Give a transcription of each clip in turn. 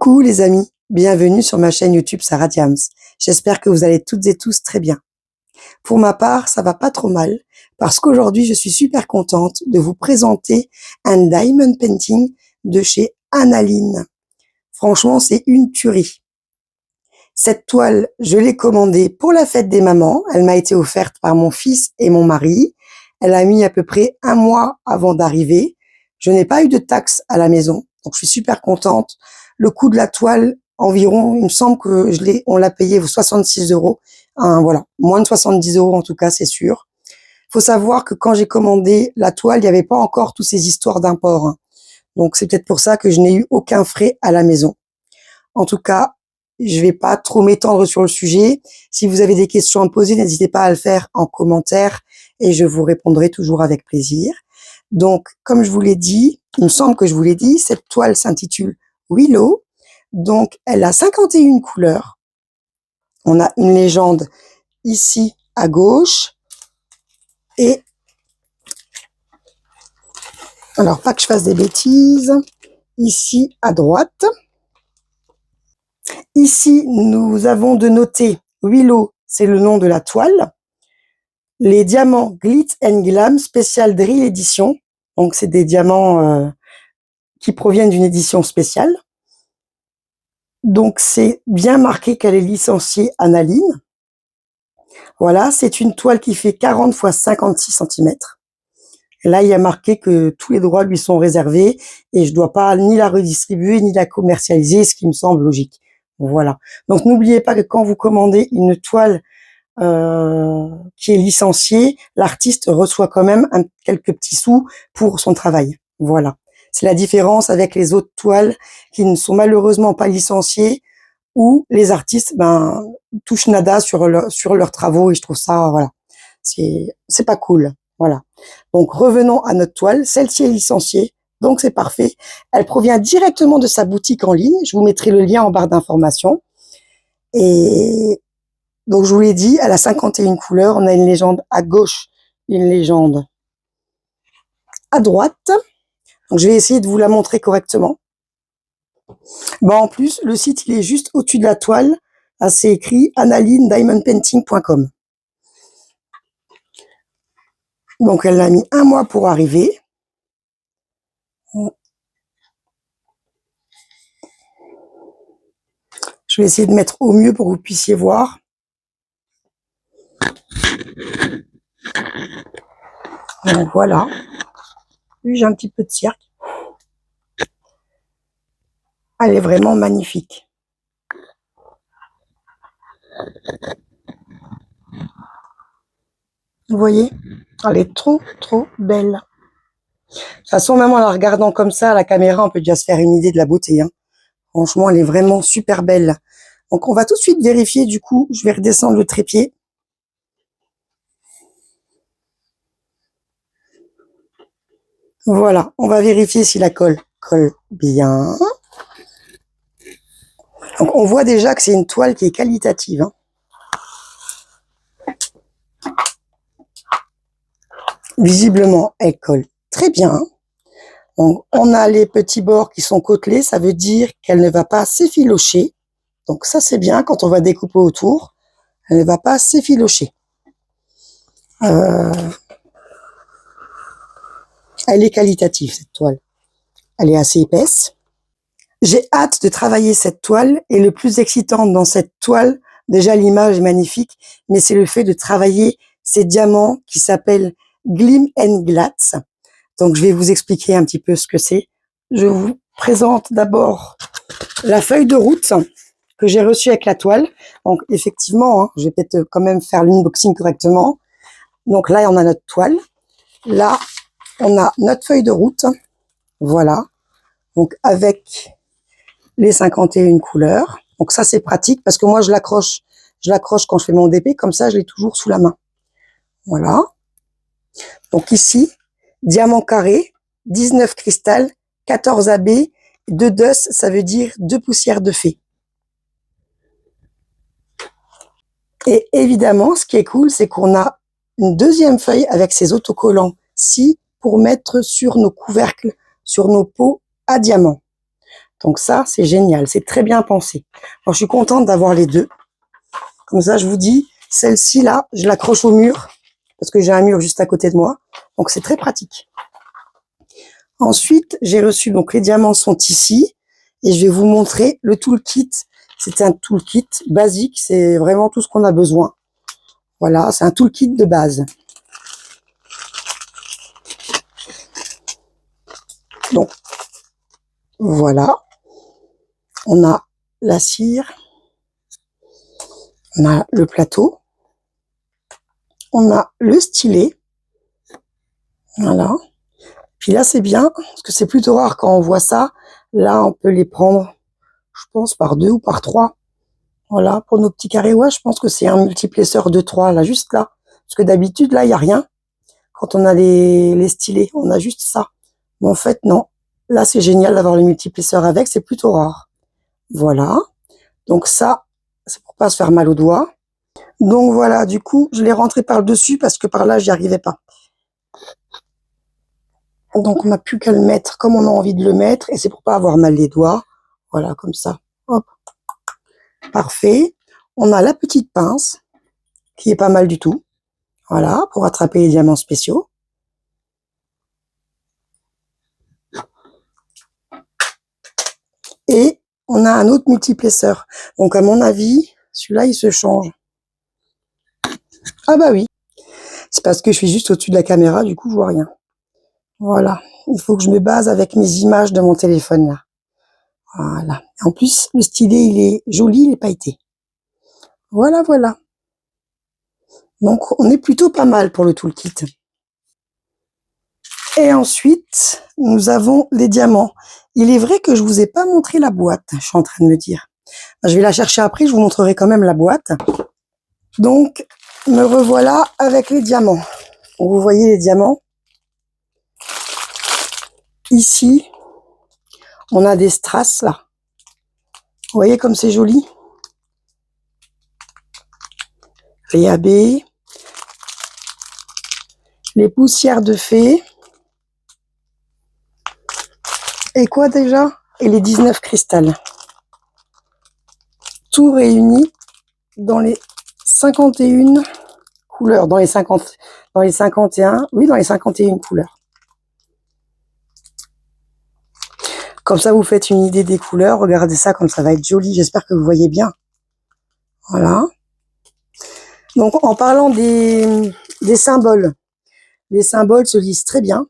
Coucou les amis, bienvenue sur ma chaîne YouTube Sarah Diams. J'espère que vous allez toutes et tous très bien. Pour ma part, ça va pas trop mal parce qu'aujourd'hui, je suis super contente de vous présenter un diamond painting de chez Analine. Franchement, c'est une tuerie. Cette toile, je l'ai commandée pour la fête des mamans. Elle m'a été offerte par mon fils et mon mari. Elle a mis à peu près un mois avant d'arriver. Je n'ai pas eu de taxes à la maison, donc je suis super contente. Le coût de la toile, environ, il me semble que on l'a payé 66 euros. Voilà, moins de 70 euros en tout cas, c'est sûr. Faut savoir que quand j'ai commandé la toile, il n'y avait pas encore toutes ces histoires d'import, hein. Donc c'est peut-être pour ça que je n'ai eu aucun frais à la maison. En tout cas, je vais pas trop m'étendre sur le sujet. Si vous avez des questions à me poser, n'hésitez pas à le faire en commentaire et je vous répondrai toujours avec plaisir. Donc, comme je vous l'ai dit, il me semble que je vous l'ai dit, cette toile s'intitule Willow. Donc, elle a 51 couleurs. On a une légende ici à gauche et alors pas que je fasse des bêtises, ici à droite. Ici, nous avons de noter Willow, c'est le nom de la toile. Les diamants Glitz and Glam Special Drill Edition. Donc, c'est des diamants qui proviennent d'une édition spéciale. Donc, c'est bien marqué qu'elle est licenciée Analine. Voilà, c'est une toile qui fait 40 x 56 cm. Et là, il y a marqué que tous les droits lui sont réservés et je dois pas ni la redistribuer ni la commercialiser, ce qui me semble logique. Voilà. Donc, n'oubliez pas que quand vous commandez une toile qui est licenciée, l'artiste reçoit quand même quelques petits sous pour son travail. Voilà. C'est la différence avec les autres toiles qui ne sont malheureusement pas licenciées où les artistes touchent nada sur leurs travaux et je trouve ça, voilà, c'est pas cool. Voilà. Donc revenons à notre toile. Celle-ci est licenciée, donc c'est parfait. Elle provient directement de sa boutique en ligne. Je vous mettrai le lien en barre d'informations. Et donc je vous l'ai dit, elle a 51 couleurs. On a une légende à gauche, une légende à droite. Donc je vais essayer de vous la montrer correctement. En plus, le site il est juste au-dessus de la toile. Là, c'est écrit analinediamondpainting.com. Donc elle a mis un mois pour arriver. Je vais essayer de mettre au mieux pour que vous puissiez voir. Donc voilà. J'ai un petit peu de cirque. Elle est vraiment magnifique. Vous voyez? Elle est trop, trop belle. De toute façon, même en la regardant comme ça à la caméra, on peut déjà se faire une idée de la beauté, hein. Franchement, elle est vraiment super belle. Donc, on va tout de suite vérifier. Du coup, je vais redescendre le trépied. Voilà, on va vérifier si la colle colle bien. Donc, on voit déjà que c'est une toile qui est qualitative, hein. Visiblement, elle colle très bien. Donc, on a les petits bords qui sont côtelés, ça veut dire qu'elle ne va pas s'effilocher. Donc ça, c'est bien quand on va découper autour. Elle ne va pas s'effilocher. Elle est qualitative, cette toile. Elle est assez épaisse. J'ai hâte de travailler cette toile et le plus excitant dans cette toile, déjà l'image est magnifique, mais c'est le fait de travailler ces diamants qui s'appellent Glim and Glatz. Donc je vais vous expliquer un petit peu ce que c'est. Je vous présente d'abord la feuille de route que j'ai reçue avec la toile. Donc effectivement, hein, je vais peut-être quand même faire l'unboxing correctement. Donc là, on a notre toile. Là, on a notre feuille de route. Voilà. Donc avec les 51 couleurs. Donc ça, c'est pratique parce que moi, je l'accroche quand je fais mon DP. Comme ça, je l'ai toujours sous la main. Voilà. Donc ici, diamant carré, 19 cristal, 14 AB, 2 dust, ça veut dire 2 poussières de fée. Et évidemment, ce qui est cool, c'est qu'on a une deuxième feuille avec ces autocollants-ci pour mettre sur nos couvercles, sur nos pots à diamants. Donc ça, c'est génial, c'est très bien pensé. Alors, je suis contente d'avoir les deux. Comme ça, je vous dis, celle-ci là, je l'accroche au mur parce que j'ai un mur juste à côté de moi. Donc c'est très pratique. Ensuite, j'ai reçu, donc les diamants sont ici et je vais vous montrer le toolkit. C'est un toolkit basique, c'est vraiment tout ce qu'on a besoin. Voilà, c'est un toolkit de base. Donc voilà, on a la cire, on a le plateau, on a le stylet. Voilà. Puis là, c'est bien, parce que c'est plutôt rare quand on voit ça. Là, on peut les prendre, je pense, par 2 ou par 3. Voilà, pour nos petits carrés. Ouais, je pense que c'est un multiplesseur de 3, là, juste là. Parce que d'habitude, là, il n'y a rien. Quand on a les stylets, on a juste ça. Mais en fait, non. Là, c'est génial d'avoir les multiplesseurs avec, c'est plutôt rare. Voilà. Donc ça, c'est pour pas se faire mal aux doigts. Donc voilà, du coup, je l'ai rentré par le dessus parce que par là, j'y arrivais pas. Donc on n'a plus qu'à le mettre comme on a envie de le mettre et c'est pour pas avoir mal les doigts. Voilà, comme ça. Hop. Parfait. On a la petite pince qui est pas mal du tout. Voilà, pour attraper les diamants spéciaux. Et on a un autre multiplesseur. Donc à mon avis, celui-là, il se change. Ah bah oui. C'est parce que je suis juste au-dessus de la caméra, du coup, je vois rien. Voilà. Il faut que je me base avec mes images de mon téléphone, là. Voilà. En plus, le stylet, il est joli, il est pailleté. Voilà, voilà. Donc, on est plutôt pas mal pour le toolkit. Et ensuite, nous avons les diamants. Il est vrai que je vous ai pas montré la boîte, je suis en train de me dire. Je vais la chercher après, je vous montrerai quand même la boîte. Donc, me revoilà avec les diamants. Vous voyez les diamants. Ici, on a des strass, là. Vous voyez comme c'est joli. Les AB, les poussières de fée. Et quoi déjà? Et les 19 cristals. Tout réuni dans les 51 couleurs, dans les 50, dans les 51, oui, dans les 51 couleurs. Comme ça, vous faites une idée des couleurs. Regardez ça, comme ça va être joli. J'espère que vous voyez bien. Voilà. Donc, en parlant des symboles, les symboles se lisent très bien.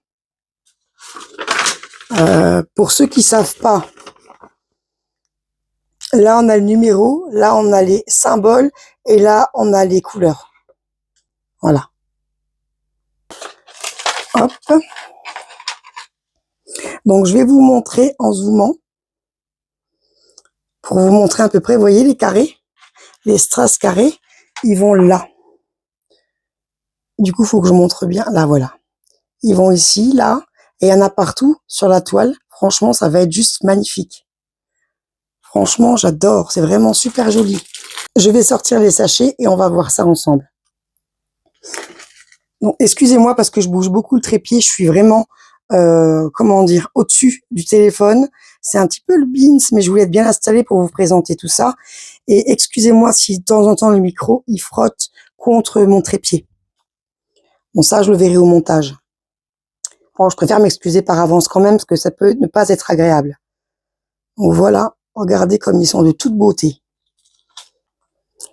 Pour ceux qui savent pas, là, on a le numéro, là, on a les symboles, et là, on a les couleurs. Voilà. Hop. Donc, je vais vous montrer en zoomant, pour vous montrer à peu près, vous voyez les carrés, les strass carrés, ils vont là. Du coup, il faut que je montre bien. Là, voilà. Ils vont ici, là, et il y en a partout sur la toile. Franchement, ça va être juste magnifique. Franchement, j'adore. C'est vraiment super joli. Je vais sortir les sachets et on va voir ça ensemble. Donc, excusez-moi parce que je bouge beaucoup le trépied. Je suis vraiment, comment dire, au-dessus du téléphone. C'est un petit peu le beans, mais je voulais être bien installé pour vous présenter tout ça. Et excusez-moi si de temps en temps le micro, il frotte contre mon trépied. Bon, ça, je le verrai au montage. Bon, je préfère m'excuser par avance quand même parce que ça peut ne pas être agréable. Donc voilà, regardez comme ils sont de toute beauté.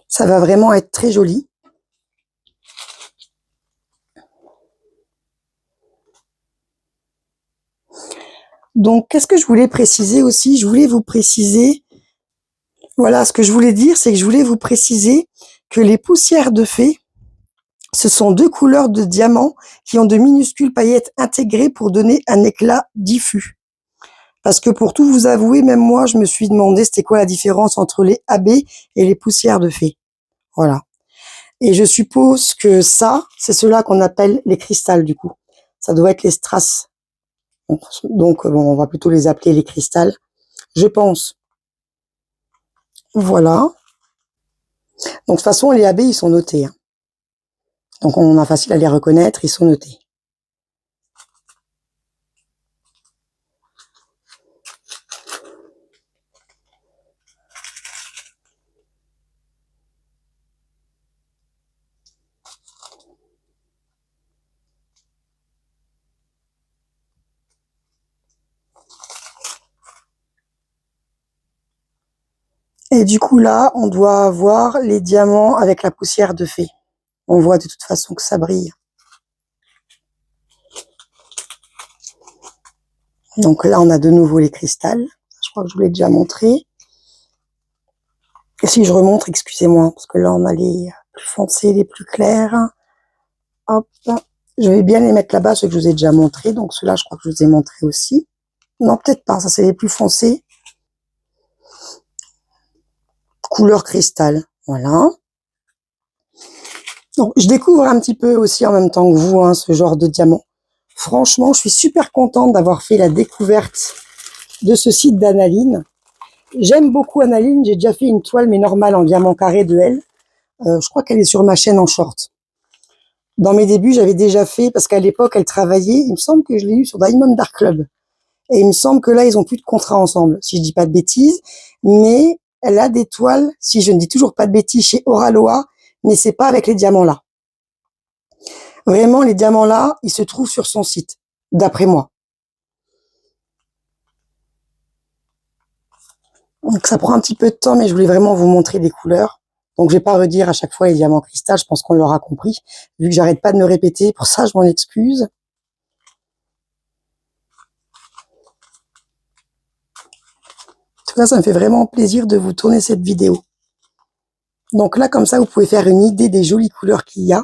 Ça va vraiment être très joli. Donc, qu'est-ce que je voulais préciser aussi? Je voulais vous préciser, voilà, ce que je voulais dire, c'est que je voulais vous préciser que les poussières de fée, ce sont 2 couleurs de diamants qui ont de minuscules paillettes intégrées pour donner un éclat diffus. Parce que pour tout vous avouer, même moi, je me suis demandé c'était quoi la différence entre les AB et les poussières de fée. Voilà. Et je suppose que ça, c'est ceux-là qu'on appelle les cristals, du coup. Ça doit être les strass. Donc bon, on va plutôt les appeler les cristals, je pense. Voilà. Donc de toute façon, les AB, ils sont notés. Hein. Donc on a facile à les reconnaître, ils sont notés. Et du coup, là, on doit avoir les diamants avec la poussière de fée. On voit de toute façon que ça brille. Donc là, on a de nouveau les cristals. Je crois que je vous l'ai déjà montré. Et si je remonte, excusez-moi, parce que là, on a les plus foncés, les plus clairs. Hop. Je vais bien les mettre là-bas, ceux que je vous ai déjà montrés. Donc ceux-là, je crois que je vous ai montré aussi. Non, peut-être pas. Ça, c'est les plus foncés. Couleur cristal. Voilà. Donc, je découvre un petit peu aussi en même temps que vous, hein, ce genre de diamant. Franchement, je suis super contente d'avoir fait la découverte de ce site d'Analine. J'aime beaucoup Analine, j'ai déjà fait une toile mais normale en diamant carré de elle. Je crois qu'elle est sur ma chaîne en short. Dans mes débuts, j'avais déjà fait, parce qu'à l'époque, elle travaillait, il me semble que je l'ai eu sur Diamond Dark Club. Et il me semble que là, ils ont plus de contrat ensemble, si je dis pas de bêtises. Mais elle a des toiles, si je ne dis toujours pas de bêtises, chez Oraloa, mais c'est pas avec les diamants là. Vraiment, les diamants là, ils se trouvent sur son site, d'après moi. Donc ça prend un petit peu de temps, mais je voulais vraiment vous montrer les couleurs. Donc je vais pas redire à chaque fois les diamants cristal, je pense qu'on l'aura compris. Vu que j'arrête pas de me répéter, pour ça je m'en excuse. En tout cas, ça me fait vraiment plaisir de vous tourner cette vidéo. Donc là, comme ça, vous pouvez faire une idée des jolies couleurs qu'il y a.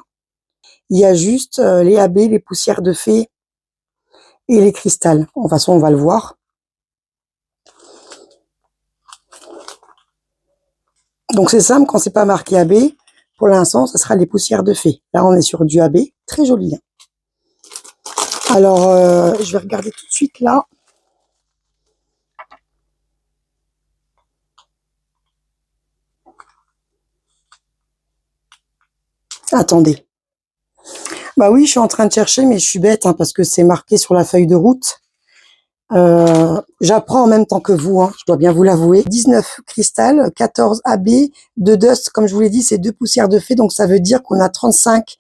Il y a juste les AB, les poussières de fée et les cristals. De toute façon, on va le voir. Donc c'est simple, quand c'est pas marqué AB, pour l'instant, ce sera les poussières de fée. Là, on est sur du AB, très joli. Hein. Alors, je vais regarder tout de suite là. Attendez. Bah oui, je suis en train de chercher, mais je suis bête, hein, parce que c'est marqué sur la feuille de route. J'apprends en même temps que vous, hein, je dois bien vous l'avouer. 19 cristal, 14 AB, 2 dust, comme je vous l'ai dit, c'est 2 poussières de fée, donc ça veut dire qu'on a 35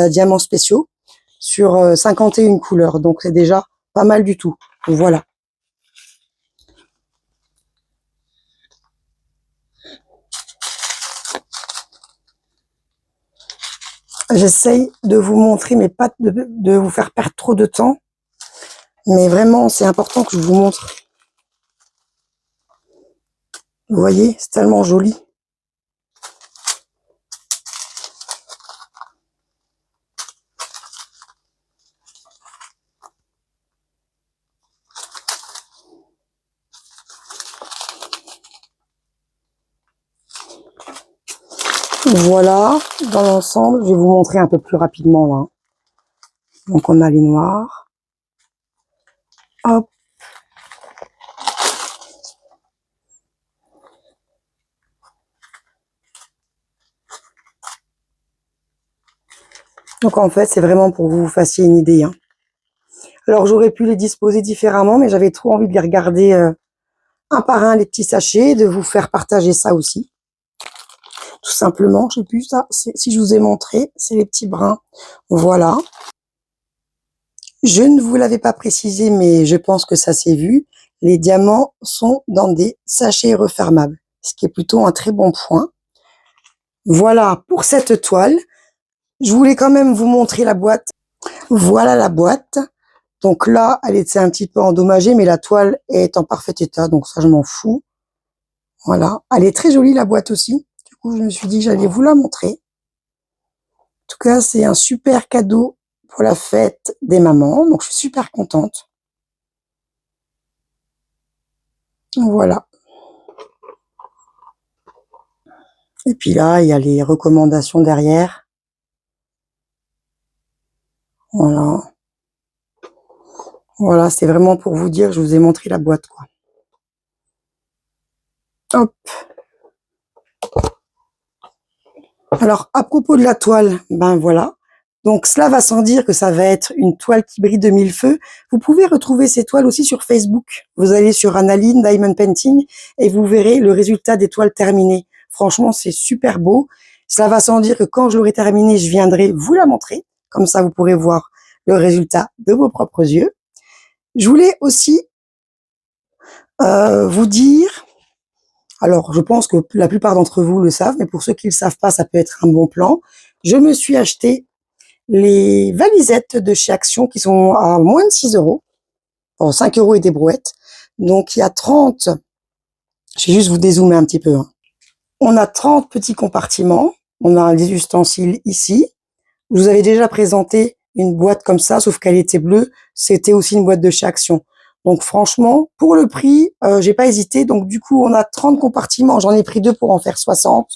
diamants spéciaux sur 51 couleurs, donc c'est déjà pas mal du tout. Voilà. J'essaye de vous montrer, mais pas de vous faire perdre trop de temps. Mais vraiment, c'est important que je vous montre. Vous voyez, c'est tellement joli. Voilà, dans l'ensemble, je vais vous montrer un peu plus rapidement là. Donc on a les noirs. Hop. Donc en fait, c'est vraiment pour que vous fassiez une idée. Hein. Alors j'aurais pu les disposer différemment, mais j'avais trop envie de les regarder un par un, les petits sachets, et de vous faire partager ça aussi. Tout simplement, je sais plus ça, si je vous ai montré, c'est les petits brins. Voilà. Je ne vous l'avais pas précisé, mais je pense que ça s'est vu. Les diamants sont dans des sachets refermables, ce qui est plutôt un très bon point. Voilà pour cette toile. Je voulais quand même vous montrer la boîte. Voilà la boîte. Donc là, elle était un petit peu endommagée, mais la toile est en parfait état, donc ça, je m'en fous. Voilà. Elle est très jolie, la boîte aussi. Du coup, je me suis dit que j'allais vous la montrer. En tout cas, c'est un super cadeau pour la fête des mamans, donc je suis super contente. Voilà. Et puis là, il y a les recommandations derrière. Voilà. Voilà, c'est vraiment pour vous dire, je vous ai montré la boîte, quoi. Hop. Alors, à propos de la toile, ben voilà. Donc, cela va sans dire que ça va être une toile qui brille de mille feux. Vous pouvez retrouver ces toiles aussi sur Facebook. Vous allez sur Analine Diamond Painting et vous verrez le résultat des toiles terminées. Franchement, c'est super beau. Cela va sans dire que quand je l'aurai terminé, je viendrai vous la montrer. Comme ça, vous pourrez voir le résultat de vos propres yeux. Je voulais aussi vous dire Alors, je pense que la plupart d'entre vous le savent, mais pour ceux qui ne le savent pas, ça peut être un bon plan. Je me suis acheté les valisettes de chez Action qui sont à moins de 6 €. Bon, 5 € et des brouettes. Donc, il y a 30, je vais juste vous dézoomer un petit peu, hein. On a 30 petits compartiments. On a des ustensiles ici. Je vous avais déjà présenté une boîte comme ça, sauf qu'elle était bleue. C'était aussi une boîte de chez Action. Donc franchement, pour le prix, j'ai pas hésité. Donc du coup, on a 30 compartiments. J'en ai pris 2 pour en faire 60.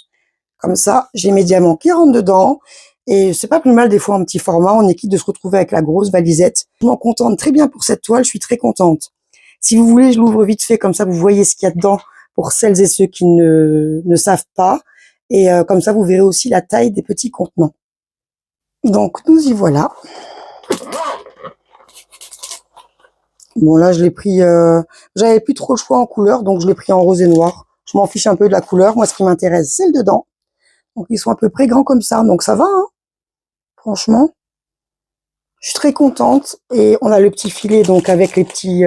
Comme ça, j'ai mes diamants qui rentrent dedans. Et c'est pas plus mal des fois en petit format. On est quitte de se retrouver avec la grosse valisette. Je m'en contente très bien pour cette toile. Je suis très contente. Si vous voulez, je l'ouvre vite fait. Comme ça, vous voyez ce qu'il y a dedans pour celles et ceux qui ne savent pas. Et comme ça, vous verrez aussi la taille des petits contenants. Donc, nous y voilà. Bon, là, je l'ai pris... j'avais plus trop le choix en couleur, donc je l'ai pris en rose et noir. Je m'en fiche un peu de la couleur. Moi, ce qui m'intéresse, c'est le dedans. Donc, ils sont à peu près grands comme ça. Donc, ça va, hein. Franchement, je suis très contente. Et on a le petit filet, donc, avec les petits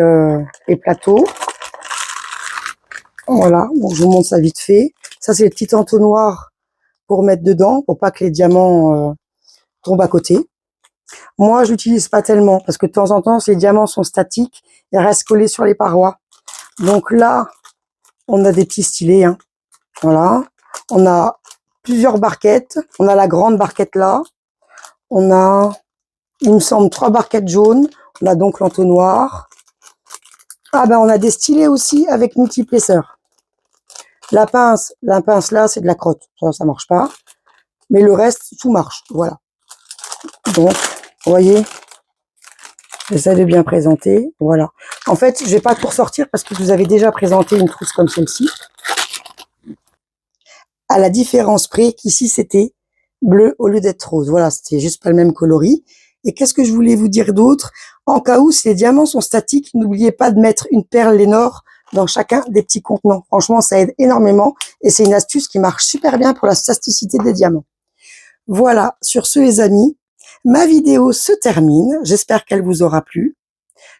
les plateaux. Voilà. Donc, je vous montre ça vite fait. Ça, c'est le petit entonnoir pour mettre dedans, pour pas que les diamants tombent à côté. Moi, je l'utilise pas tellement parce que de temps en temps, si les diamants sont statiques, ils restent collés sur les parois. Donc là, on a des petits stylets, hein. Voilà. On a plusieurs barquettes. On a la grande barquette là. On a, il me semble, 3 barquettes jaunes. On a donc l'entonnoir. Ah ben, on a des stylets aussi avec multiplesseur. La pince là, c'est de la crotte. Ça marche pas. Mais le reste, tout marche. Voilà. Donc, vous voyez, j'essaie de bien présenter. Voilà. En fait, je vais pas tout ressortir parce que je vous avais déjà présenté une trousse comme celle-ci. À la différence près qu'ici, c'était bleu au lieu d'être rose. Voilà, c'était juste pas le même coloris. Et qu'est-ce que je voulais vous dire d'autre? En cas où, si les diamants sont statiques, n'oubliez pas de mettre une perle Lénore dans chacun des petits contenants. Franchement, ça aide énormément et c'est une astuce qui marche super bien pour la staticité des diamants. Voilà, sur ce les amis, ma vidéo se termine. J'espère qu'elle vous aura plu.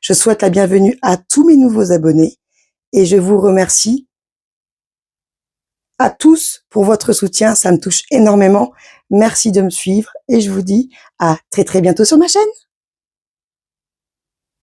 Je souhaite la bienvenue à tous mes nouveaux abonnés et je vous remercie à tous pour votre soutien. Ça me touche énormément. Merci de me suivre et je vous dis à très très bientôt sur ma chaîne.